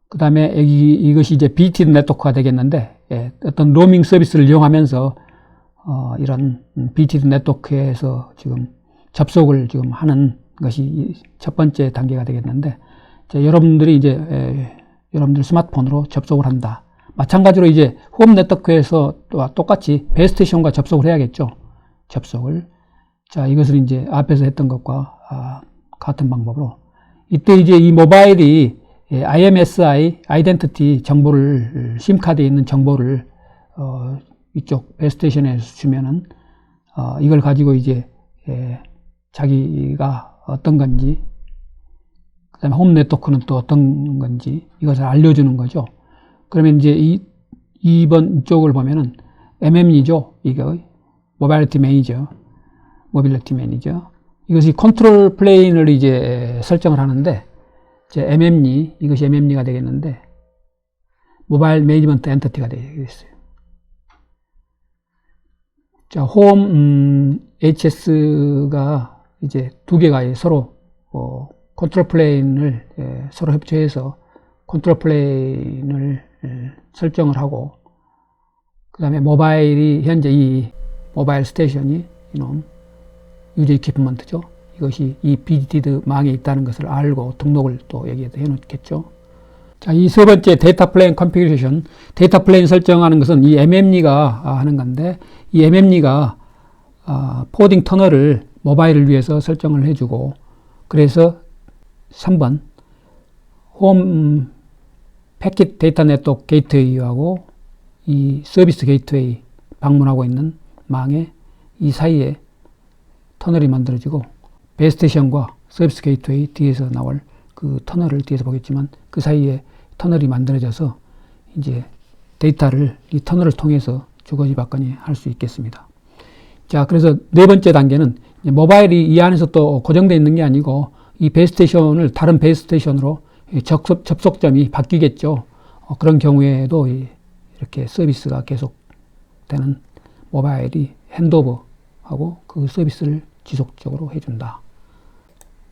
그 다음에 이것이 이제 BT 네트워크가 되겠는데, 어떤 로밍 서비스를 이용하면서 이런 BT 네트워크에서 지금 접속을 지금 하는 것이 첫 번째 단계가 되겠는데, 자, 여러분들 스마트폰으로 접속을 한다. 마찬가지로 이제 홈 네트워크에서 또 똑같이 베이스 스테이션과 접속을 해야겠죠. 접속을. 자, 이것을 이제 앞에서 했던 것과 같은 방법으로. 이때 이제 이 모바일이 IMSI, 아이덴티티 정보를, 심카드에 있는 정보를, 이쪽 베이스테이션에 주면은, 이걸 가지고 이제, 자기가 어떤 건지, 그 다음에 홈 네트워크는 또 어떤 건지, 이것을 알려주는 거죠. 그러면 이제 이번 쪽을 보면은, MME죠. 이거, 모빌리티 매니저. 이것이 컨트롤 플레인을 이제 설정을 하는데, 이제 MME, 이것이 MME가 되겠는데, 모바일 매니지먼트 엔티티가 되겠어요. 자, 홈, HS가 이제 두 개가 서로, 컨트롤 플레인을 서로 협조해서 컨트롤 플레인을 설정을 하고, 그 다음에 모바일이, 현재 이 모바일 스테이션이 이놈, 유저 이퀴프먼트죠. 이것이 이 BDD 망에 있다는 것을 알고 등록을 또 여기에다 해놓겠죠. 자, 이 세 번째 데이터 플레인 컨피그레이션. 데이터 플레인 설정하는 것은 이 MME가 하는 건데, 이 MME가 포워딩 터널을 모바일을 위해서 설정을 해주고, 그래서 3번 홈 패킷 데이터 네트워크 게이트웨이하고 이 서비스 게이트웨이 방문하고 있는 망에 이 사이에 터널이 만들어지고, 베이스테이션과 서비스 게이트웨이 뒤에서 나올 그 터널을 뒤에서 보겠지만 그 사이에 터널이 만들어져서 이제 데이터를 이 터널을 통해서 주거지 받거니 할 수 있겠습니다. 자, 그래서 네 번째 단계는 모바일이 이 안에서 또 고정되어 있는 게 아니고 이 베이스테이션을 다른 베이스테이션으로 접속점이 바뀌겠죠. 그런 경우에도 이렇게 서비스가 계속되는 모바일이 핸드오버하고 그 서비스를 지속적으로 해준다.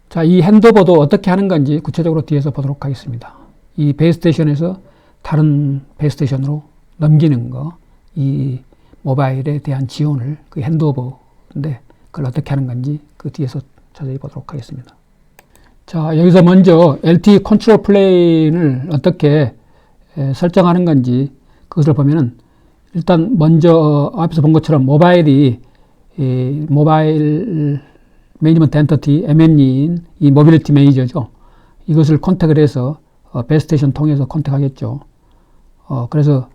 자, 이 핸드오버도 어떻게 하는 건지 구체적으로 뒤에서 보도록 하겠습니다. 이 베이스테이션에서 다른 베이스테이션으로 넘기는 거, 이 모바일에 대한 지원을, 그 핸드오버인데 그걸 어떻게 하는 건지 그 뒤에서 자세히 보도록 하겠습니다. 자, 여기서 먼저 LTE 컨트롤 플레인을 어떻게 설정하는 건지 그것을 보면은, 일단 먼저 앞에서 본 것처럼 모바일이 모바일 매니지먼트 엔티티 MME인 이 모빌리티 매니저죠. 이것을 컨택을 해서 베이스테이션 통해서 컨택하겠죠. 그래서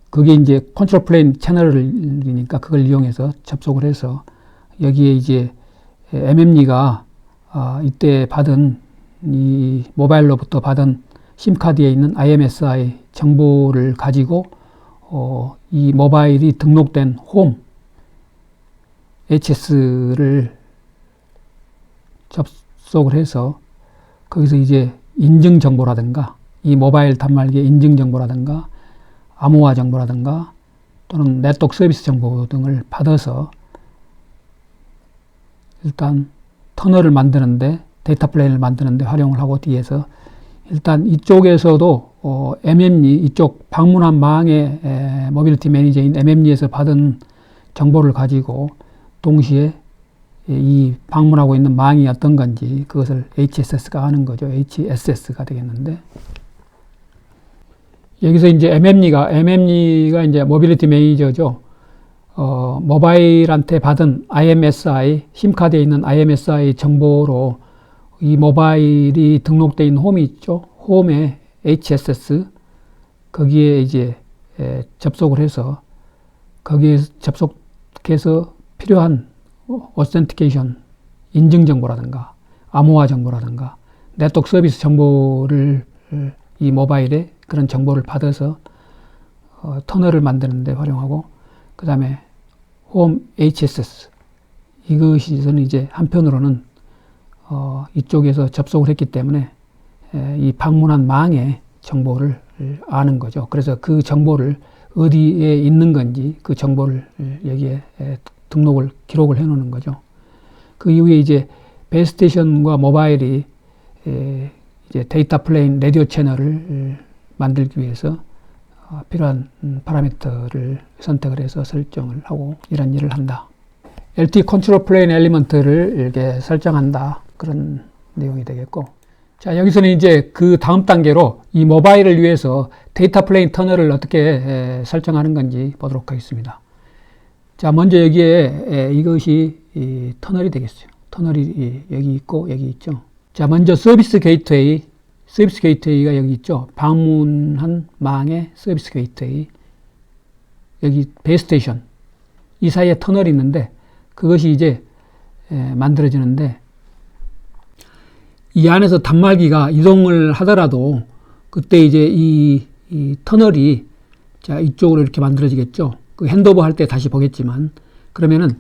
그게 이제 컨트롤 플레인 채널이니까 그걸 이용해서 접속을 해서 여기에 이제 MME가 이때 받은 이 모바일로부터 받은 심카드에 있는 IMSI 정보를 가지고 이 모바일이 등록된 홈 HS를 접속을 해서 거기서 이제 인증 정보라든가 이 모바일 단말기의 인증 정보라든가 암호화 정보라든가 또는 네트워크 서비스 정보 등을 받아서 일단 터널을 만드는데, 데이터 플레인을 만드는데 활용을 하고, 뒤에서 일단 이쪽에서도 MME, 이쪽 방문한 망의 모빌리티 매니저인 MME에서 받은 정보를 가지고 동시에 이 방문하고 있는 망이 어떤 건지 그것을 HSS가 하는 거죠. HSS가 되겠는데, 여기서 이제 MME가 이제 모빌리티 매니저죠. 모바일한테 받은 IMSI, 심카드에 있는 IMSI 정보로 이 모바일이 등록되어 있는 홈이 있죠. 홈에 HSS, 거기에 이제 접속을 해서 거기에 접속해서 필요한 오센티케이션, 인증 정보라든가 암호화 정보라든가 네트워크 서비스 정보를 이 모바일에 그런 정보를 받아서 터널을 만드는 데 활용하고, 그 다음에 홈 HSS, 이것이 이제 한편으로는 이쪽에서 접속을 했기 때문에 이 방문한 망의 정보를 아는 거죠. 그래서 그 정보를 어디에 있는 건지 그 정보를 여기에 기록을 해 놓는 거죠. 그 이후에 이제 베이스테이션과 모바일이 이제 데이터 플레인 라디오 채널을 만들기 위해서 필요한 파라미터를 선택을 해서 설정을 하고 이런 일을 한다. LTE 컨트롤 플레인 엘리먼트를 이렇게 설정한다. 그런 내용이 되겠고. 자, 여기서는 이제 그 다음 단계로 이 모바일을 위해서 데이터 플레인 터널을 어떻게 설정하는 건지 보도록 하겠습니다. 자, 먼저 여기에 이것이 이 터널이 되겠어요. 터널이 여기 있고 여기 있죠. 자, 먼저 서비스 게이트웨이가 여기 있죠. 방문한 망의 서비스 게이트웨이. 여기 베이스테이션. 이 사이에 터널이 있는데 그것이 이제 만들어지는데 이 안에서 단말기가 이동을 하더라도 그때 이제 이 터널이 자, 이쪽으로 이렇게 만들어지겠죠. 그 핸드오버 할 때 다시 보겠지만 그러면은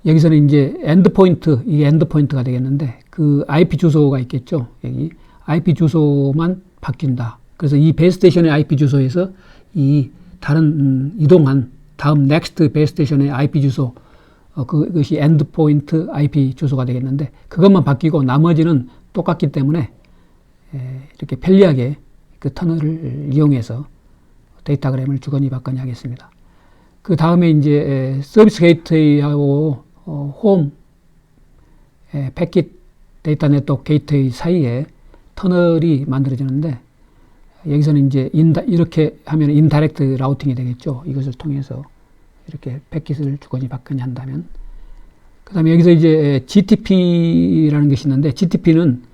여기서는 이제 엔드포인트, 이게 엔드포인트가 되겠는데 그 IP 주소가 있겠죠. 여기 IP 주소만 바뀐다. 그래서 이 베이스테이션의 IP 주소에서 이 다른 이동한 다음 넥스트 베이스테이션의 IP 주소 그것이 엔드포인트 IP 주소가 되겠는데 그것만 바뀌고 나머지는 똑같기 때문에 이렇게 편리하게 그 터널을 이용해서 데이터그램을 주거니 받거니 하겠습니다. 그 다음에 이제 서비스 게이트웨이하고 홈 패킷 데이터 네트워크 게이트웨이 사이에 터널이 만들어지는데 여기서는 이제 이렇게 하면 인다이렉트 라우팅이 되겠죠. 이것을 통해서 이렇게 패킷을 주거니 받거니 한다면 그 다음에 여기서 이제 GTP라는 것이 있는데 GTP는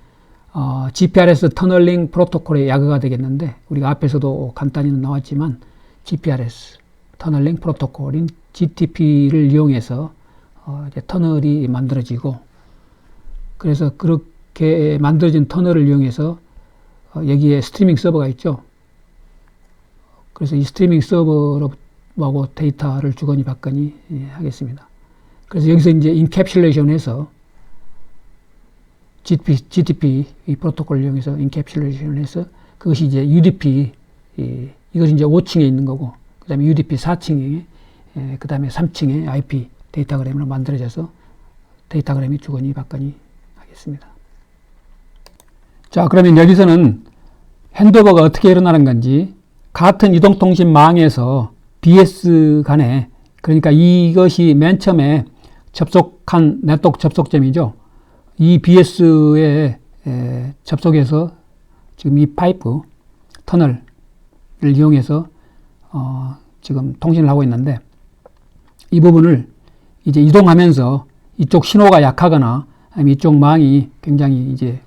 GPRS 터널링 프로토콜의 약어가 되겠는데 우리가 앞에서도 간단히는 나왔지만 GPRS 터널링 프로토콜인 GTP를 이용해서 이제 터널이 만들어지고 그래서 그렇게 만들어진 터널을 이용해서 여기에 스트리밍 서버가 있죠. 그래서 이 스트리밍 서버하고 데이터를 주거니 받거니 하겠습니다. 그래서 여기서 이제 인캡슐레이션해서 GTP 이 프로토콜을 이용해서 인캡슐레이션해서 그것이 이제 UDP 이것이 이제 5층에 있는 거고 그 다음에 UDP 4층에 그 다음에 3층에 IP 데이터그램으로 만들어져서 데이터그램이 주거니 받거니 하겠습니다. 자, 그러면 여기서는 핸드오버가 어떻게 일어나는 건지 같은 이동통신망에서 BS 간에 그러니까 이것이 맨 처음에 접속한 네트워크 접속점이죠. 이 BS에 접속해서 지금 이 파이프 터널을 이용해서 지금 통신을 하고 있는데 이 부분을 이제 이동하면서 이쪽 신호가 약하거나 아니면 이쪽 망이 굉장히 이제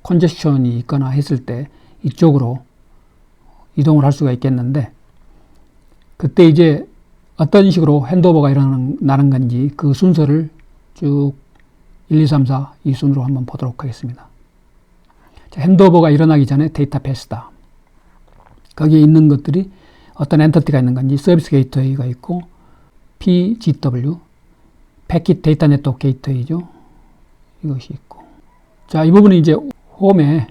컨제션이 있거나 했을 때 이쪽으로 이동을 할 수가 있겠는데 그때 이제 어떤 식으로 핸드오버가 일어나는 건지 그 순서를 쭉 1, 2, 3, 4 이 순으로 한번 보도록 하겠습니다. 자, 핸드오버가 일어나기 전에 데이터 패스다. 거기에 있는 것들이 어떤 엔터티가 있는 건지 서비스 게이트웨이가 있고 PGW 패킷 데이터 네트워크 게이트웨이죠. 이것이 있고 자, 이 부분은 이제 홈의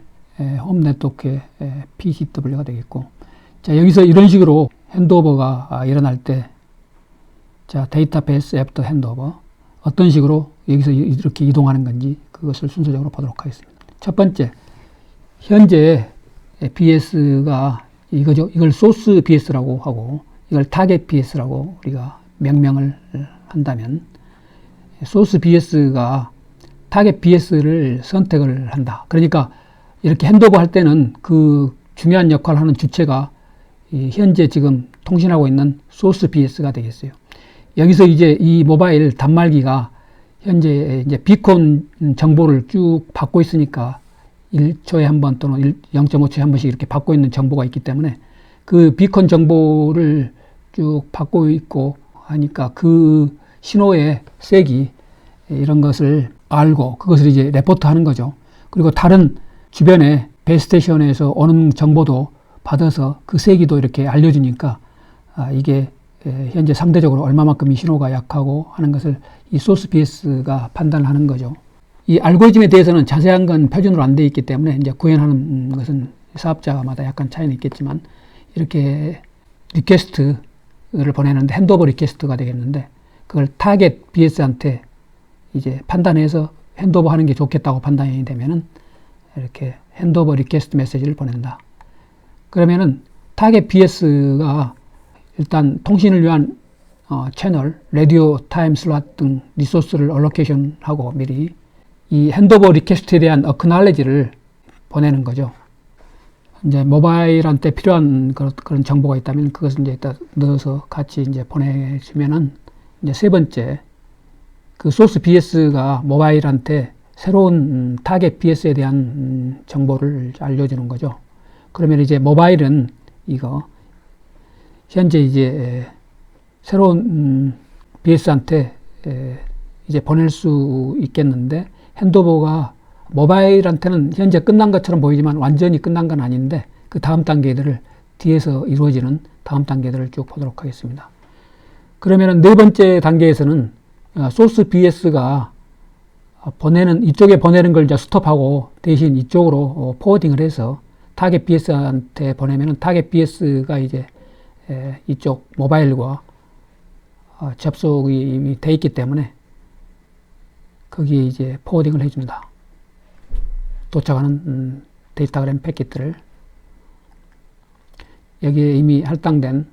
홈 네트워크의 PGW가 되겠고 자, 여기서 이런 식으로 핸드오버가 일어날 때 자, 데이터 패스 애프터 핸드오버 어떤 식으로 여기서 이렇게 이동하는 건지 그것을 순서적으로 보도록 하겠습니다. 첫 번째, 현재 BS가 이거죠. 이걸 소스 BS라고 하고 이걸 타겟 BS라고 우리가 명명을 한다면 소스 BS가 타겟 BS를 선택을 한다. 그러니까 이렇게 핸드오버 할 때는 그 중요한 역할을 하는 주체가 현재 지금 통신하고 있는 소스 BS가 되겠어요. 여기서 이제 이 모바일 단말기가 현재 이제 비콘 정보를 쭉 받고 있으니까 1초에 한 번 또는 0.5초에 한 번씩 이렇게 받고 있는 정보가 있기 때문에 그 비콘 정보를 쭉 받고 있고 하니까 그 신호의 세기 이런 것을 알고 그것을 이제 레포트 하는 거죠. 그리고 다른 주변에 베이스테이션에서 오는 정보도 받아서 그 세기도 이렇게 알려주니까 이게 현재 상대적으로 얼마만큼 이 신호가 약하고 하는 것을 이 소스 BS가 판단을 하는 거죠. 이 알고리즘에 대해서는 자세한 건 표준으로 안 되어 있기 때문에 이제 구현하는 것은 사업자마다 약간 차이는 있겠지만 이렇게 리퀘스트를 보내는데 핸드오버 리퀘스트가 되겠는데 그걸 타겟 BS한테 이제 판단해서 핸드오버 하는 게 좋겠다고 판단이 되면은 이렇게 핸드오버 리퀘스트 메시지를 보낸다. 그러면은 타겟 BS가 일단 통신을 위한 채널, 라디오, 타임 슬롯 등 리소스를 얼로케이션 하고 미리 이 핸드오버 리퀘스트에 대한 어크날레지를 보내는 거죠. 이제 모바일한테 필요한 그런 정보가 있다면 그것을 이제 넣어서 같이 이제 보내주면은 이제 세 번째 그 소스 BS가 모바일한테 새로운 타겟 BS에 대한 정보를 알려주는 거죠. 그러면 이제 모바일은 이거 현재 이제 새로운 BS한테 이제 보낼 수 있겠는데, 핸드오버가 모바일한테는 현재 끝난 것처럼 보이지만 완전히 끝난 건 아닌데, 그 다음 단계들을 뒤에서 이루어지는 다음 단계들을 쭉 보도록 하겠습니다. 그러면은 네 번째 단계에서는 소스 BS가 이쪽에 보내는 걸 이제 스톱하고 대신 이쪽으로 포워딩을 해서 타겟 BS한테 보내면은 타겟 BS가 이제 이쪽 모바일과 접속이 이미 돼 있기 때문에 거기에 이제 포워딩을 해줍니다. 도착하는 데이터그램 패킷들을 여기에 이미 할당된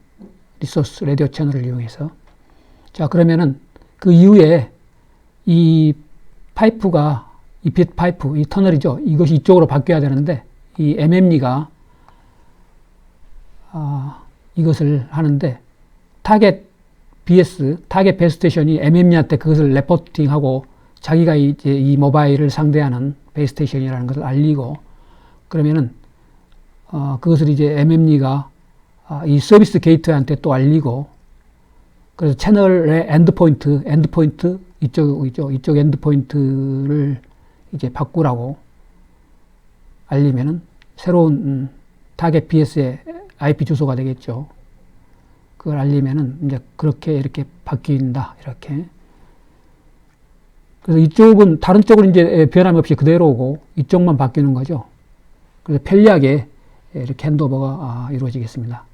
리소스 라디오 채널을 이용해서. 자, 그러면은 그 이후에 이 파이프가, 이 빛 파이프, 이 터널이죠. 이것이 이쪽으로 바뀌어야 되는데, 이 MME가 이것을 하는데, 타겟 BS, 타겟 베이스 스테이션이 MME한테 그것을 레포팅하고 자기가 이제 이 모바일을 상대하는 베이스 스테이션이라는 것을 알리고, 그러면은 그것을 이제 MME가 이 서비스 게이트한테 또 알리고, 그래서 채널의 엔드포인트 이쪽 엔드포인트를 이제 바꾸라고 알리면은 새로운 타겟 BS의 IP 주소가 되겠죠. 그걸 알리면은 이제 그렇게 이렇게 바뀐다, 이렇게. 그래서 이쪽은, 다른 쪽은 이제 변함없이 그대로고 이쪽만 바뀌는 거죠. 그래서 편리하게 이렇게 핸드오버가 이루어지겠습니다.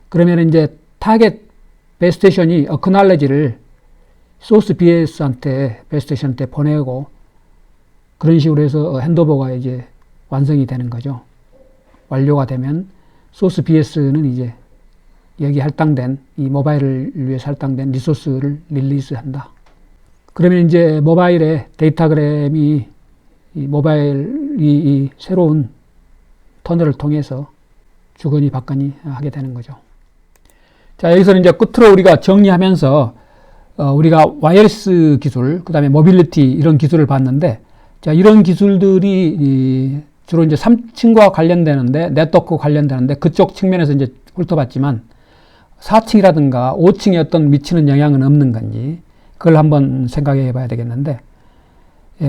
그러면 이제 타겟 베이스 스테이션이 어크날레지를 소스 BS한테, 베이스 스테이션한테 보내고, 그런 식으로 해서 핸드오버가 이제 완성이 되는 거죠. 완료가 되면 소스 BS는 이제 여기 할당된, 이 모바일을 위해서 할당된 리소스를 릴리스 한다. 그러면 이제 모바일의 데이터그램이 이 새로운 터널을 통해서 주거니 받거니 하게 되는 거죠. 자, 여기서는 이제 끝으로 우리가 정리하면서 우리가 와이어리스 기술, 그 다음에 모빌리티 이런 기술을 봤는데, 자, 이런 기술들이 주로 이제 3층과 관련되는데, 네트워크 관련되는데, 그쪽 측면에서 이제 훑어봤지만, 4층이라든가 5층에 어떤 미치는 영향은 없는 건지, 그걸 한번 생각해 봐야 되겠는데,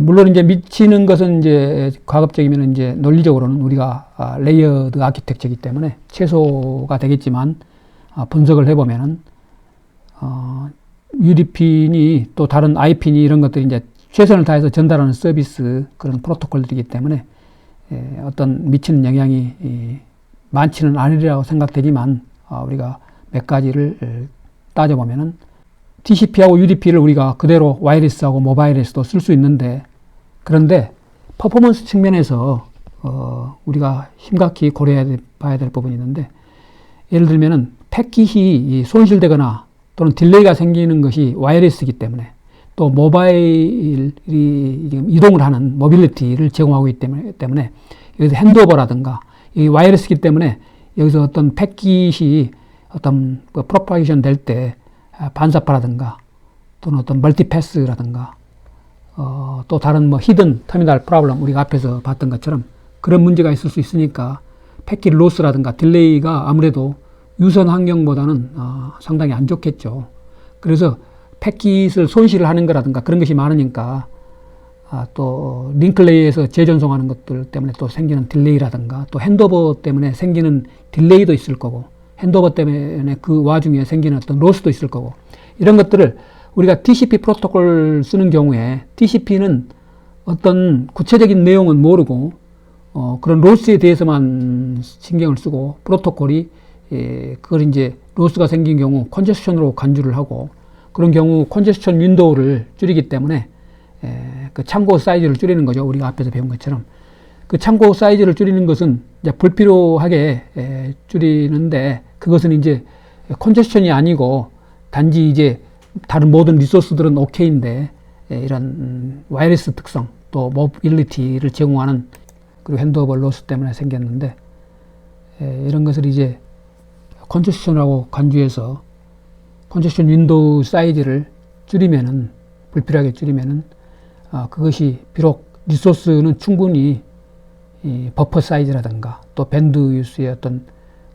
물론 이제 미치는 것은 이제 가급적이면 이제 논리적으로는 우리가 레이어드 아키텍처이기 때문에 최소가 되겠지만, 분석을 해보면은, UDP니 또 다른 IP니 이런 것들이 이제 최선을 다해서 전달하는 서비스, 그런 프로토콜들이기 때문에 어떤 미치는 영향이 많지는 않으리라고 생각되지만, 우리가 몇 가지를 따져보면은 TCP하고 UDP를 우리가 그대로 와이어리스하고 모바일에서도 쓸 수 있는데, 그런데 퍼포먼스 측면에서 우리가 심각히 고려해 봐야 될 부분이 있는데, 예를 들면은 패킷이 손실되거나 또는 딜레이가 생기는 것이 와이어리스이기 때문에, 또 모바일이 지금 이동을 하는 모빌리티를 제공하고 있기 때문에 여기서 핸드오버라든가, 이 와이어리스이기 때문에 여기서 어떤 패킷이 어떤 프로파게이션 될 때 반사파라든가 또는 어떤 멀티패스라든가 또 다른 뭐 히든 터미널 프로블럼, 우리가 앞에서 봤던 것처럼 그런 문제가 있을 수 있으니까 패킷 로스라든가 딜레이가 아무래도 유선 환경보다는 상당히 안 좋겠죠. 그래서 패킷을 손실을 하는 거라든가 그런 것이 많으니까 또 링클레이에서 재전송하는 것들 때문에 또 생기는 딜레이라든가, 또 핸드오버 때문에 생기는 딜레이도 있을 거고, 핸드오버 때문에 그 와중에 생기는 어떤 로스도 있을 거고, 이런 것들을 우리가 TCP 프로토콜 쓰는 경우에 TCP는 어떤 구체적인 내용은 모르고 그런 로스에 대해서만 신경을 쓰고, 프로토콜이 그걸 이제 로스가 생긴 경우 컨제스션으로 간주를 하고, 그런 경우 컨제스션 윈도우를 줄이기 때문에 그 참고 사이즈를 줄이는 거죠. 우리가 앞에서 배운 것처럼. 그 참고 사이즈를 줄이는 것은 이제 불필요하게 줄이는데, 그것은 이제 컨제스션이 아니고 단지 이제 다른 모든 리소스들은 오케이인데, 이런 와이어리스 특성 또 모빌리티를 제공하는, 그리고 핸드오버 로스 때문에 생겼는데, 이런 것을 이제 컨제스션하고 간주해서 컨제스션 윈도우 사이즈를 줄이면은 불필요하게 줄이면은 그것이 비록 리소스는 충분히 이 버퍼 사이즈라든가 또 밴드 유스의 어떤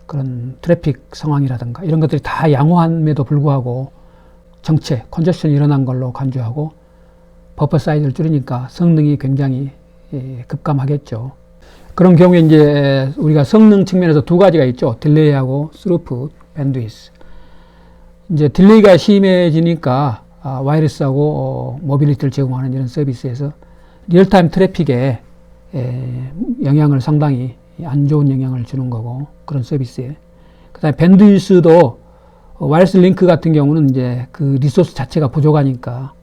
그런 트래픽 상황이라든가 이런 것들이 다 양호함에도 불구하고 정체, 컨저션이 일어난 걸로 간주하고 버퍼 사이즈를 줄이니까 성능이 굉장히 급감하겠죠. 그런 경우에 이제 우리가 성능 측면에서 두 가지가 있죠. 딜레이하고 스루풋, 밴드위스. 이제 딜레이가 심해지니까 와이어리스하고 모빌리티를 제공하는 이런 서비스에서 리얼타임 트래픽에 영향을 상당히 안 좋은 영향을 주는 거고, 그런 서비스에. 그 다음에 밴드위스도 와이어리스 링크 같은 경우는 이제 그 리소스 자체가 부족하니까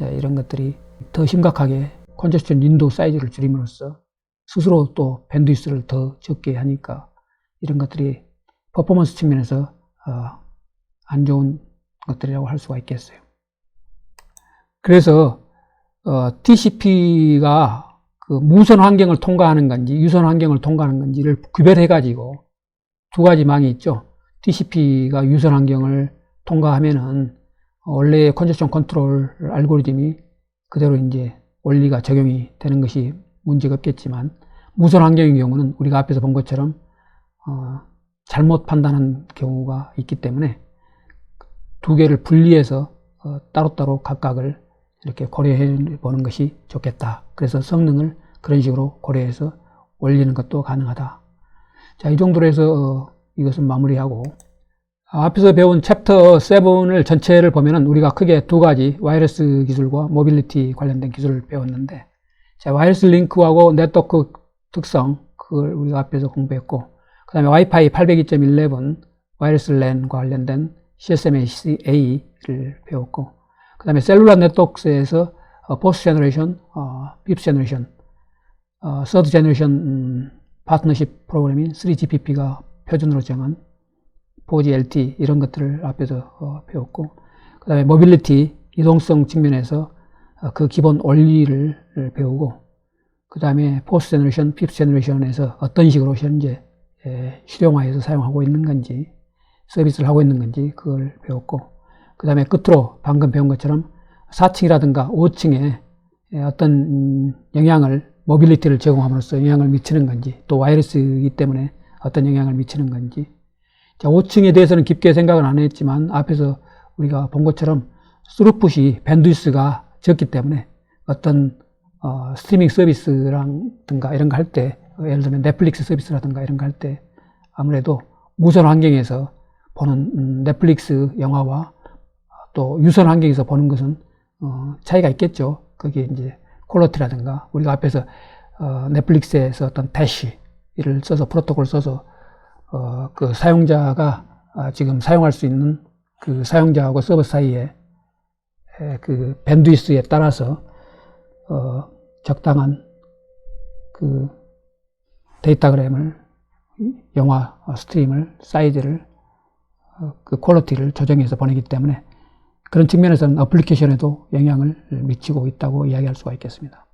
이런 것들이 더 심각하게 컨저션 윈도우 사이즈를 줄임으로써 스스로 또 밴드위스를 더 적게 하니까 이런 것들이 퍼포먼스 측면에서 안 좋은 것들이라고 할 수가 있겠어요. 그래서 TCP가 그 무선 환경을 통과하는 건지 유선 환경을 통과하는 건지를 구별해 가지고 두 가지 망이 있죠. TCP가 유선 환경을 통과하면은 원래의 컨저션 컨트롤 알고리즘이 그대로 이제 원리가 적용이 되는 것이 문제가 없겠지만, 무선 환경의 경우는 우리가 앞에서 본 것처럼 잘못 판단한 경우가 있기 때문에 두 개를 분리해서 따로따로 각각을 이렇게 고려해 보는 것이 좋겠다. 그래서 성능을 그런 식으로 고려해서 올리는 것도 가능하다. 자, 이 정도로 해서 이것은 마무리하고, 앞에서 배운 챕터 7을 전체를 보면은 우리가 크게 두 가지 와이어리스 기술과 모빌리티 관련된 기술을 배웠는데, 자, 와이어리스 링크하고 네트워크 특성, 그걸 우리가 앞에서 공부했고, 그 다음에 와이파이 802.11 와이어리스 랜과 관련된 CSMA/A를 배웠고, 그 다음에 셀룰러 네트워크에서 포스트 제너레이션, 핍스 제너레이션, 서드 제너레이션 파트너십 프로그램인 3GPP가 표준으로 정한 4G LTE 이런 것들을 앞에서 배웠고, 그 다음에 모빌리티, 이동성 측면에서 그 기본 원리를 배우고, 그 다음에 포스트 제너레이션, 핍스 제너레이션에서 어떤 식으로 현재 실용화해서 사용하고 있는 건지, 서비스를 하고 있는 건지 그걸 배웠고, 그 다음에 끝으로 방금 배운 것처럼 4층이라든가 5층에 어떤 영향을, 모빌리티를 제공함으로써 영향을 미치는 건지, 또 와이어리스이기 때문에 어떤 영향을 미치는 건지. 자, 5층에 대해서는 깊게 생각은 안 했지만 앞에서 우리가 본 것처럼 스루풋이 밴드위스가 적기 때문에 어떤 스트리밍 서비스라든가 이런 거 할 때, 예를 들면 넷플릭스 서비스라든가 이런 거 할 때 아무래도 무선 환경에서 보는 넷플릭스 영화와 또 유선 환경에서 보는 것은 차이가 있겠죠. 그게 이제 퀄리티라든가, 우리가 앞에서 넷플릭스에서 어떤 대시를 써서 프로토콜을 써서 그 사용자가 지금 사용할 수 있는 그 사용자하고 서버 사이에 그 밴드위스에 따라서 적당한 그 데이터그램을, 영화 스트림을, 사이즈를, 그 퀄리티를 조정해서 보내기 때문에 그런 측면에서는 어플리케이션에도 영향을 미치고 있다고 이야기할 수가 있겠습니다.